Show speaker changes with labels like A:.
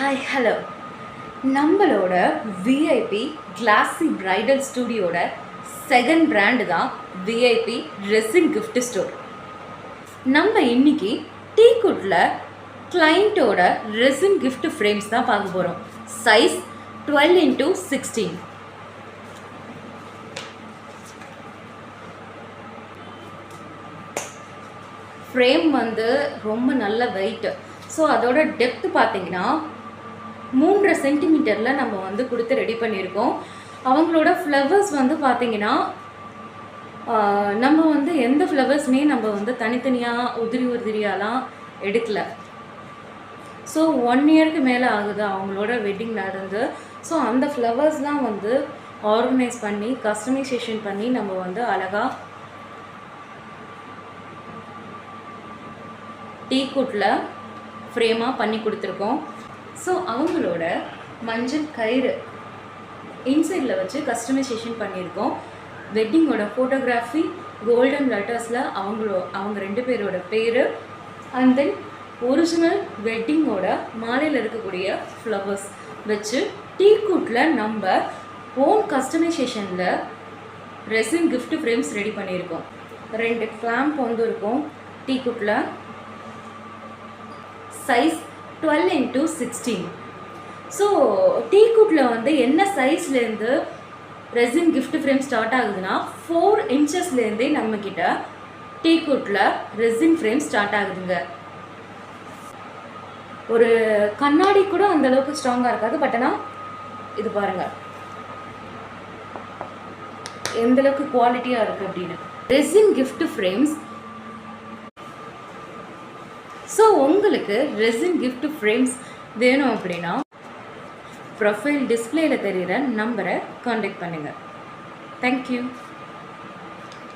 A: Hi hello நம்மளோட VIP classy bridal ஸ்டுடியோட second brand தான் விஐபி ரெசின் கிஃப்ட் ஸ்டோர். நம்ம இன்னைக்கு டீக்குட்டில் கிளைண்ட்டோட ரெசின் கிஃப்ட் ஃப்ரேம்ஸ் தான் பார்க்க போகிறோம். Size 12x16. ஃப்ரேம் வந்து ரொம்ப நல்ல வெயிட். ஸோ அதோட டெப்த்து பார்த்தீங்கன்னா 3.5 சென்டிமீட்டரில் நம்ம வந்து கொடுத்து ரெடி பண்ணியிருக்கோம். அவங்களோட ஃப்ளவர்ஸ் வந்து பார்த்திங்கன்னா நம்ம வந்து எந்த ஃப்ளவர்ஸுமே நம்ம வந்து தனித்தனியாக உதிரியாலாம் எடுக்கலை. ஸோ 1 இயருக்கு மேலே ஆகுது அவங்களோட வெட்டிங் நடந்து. ஸோ அந்த ஃப்ளவர்ஸ்லாம் வந்து ஆர்கனைஸ் பண்ணி கஸ்டமைசேஷன் பண்ணி நம்ம வந்து அழகாக டீக்குட்டில் ஃப்ரேமாக பண்ணி கொடுத்துருக்கோம். ஸோ அவங்களோட மஞ்சள் கயிறு இன்சைடில் வச்சு கஸ்டமைசேஷன் பண்ணியிருக்கோம். வெட்டிங்கோட ஃபோட்டோகிராஃபி கோல்டன் லெட்டர்ஸில் அவங்க 2 பேரோட பேர் அண்ட் தென் ஒரிஜினல் வெட்டிங்கோட மாலையில் இருக்கக்கூடிய ஃப்ளவர்ஸ் வச்சு டீக்குட்டில் நம்ம ஓன் கஸ்டமைசேஷனில் ரெசின் கிஃப்ட் ஃப்ரேம்ஸ் ரெடி பண்ணியிருக்கோம். 2 கிளாம்ப் வந்து இருக்கும் டீக்குட்டில். Size 12x16. ஸோ டீக்குட்டில் வந்து என்ன சைஸ்லேருந்து ரெசின் கிஃப்ட் ஃப்ரேம் ஸ்டார்ட் ஆகுதுன்னா 4 இன்ச்சஸ்லேருந்தே நம்மக்கிட்ட டீக்குட்டில் ரெசின் ஃப்ரேம் ஸ்டார்ட் ஆகுதுங்க. ஒரு கண்ணாடி கூட அந்தளவுக்கு ஸ்ட்ராங்காக இருக்காது. பட் ஆனால் இது பாருங்கள் எந்தளவுக்கு குவாலிட்டியாக இருக்குது அப்படின்னு. Resin gift frames. ஸோ உங்களுக்கு ரெசின் கிஃப்ட் ஃப்ரேம்ஸ் வேணும் அப்படின்னா ப்ரொஃபைல் டிஸ்பிளேயில் தெரிகிற நம்பரை காண்டாக்ட் பண்ணுங்கள். தேங்க்யூ.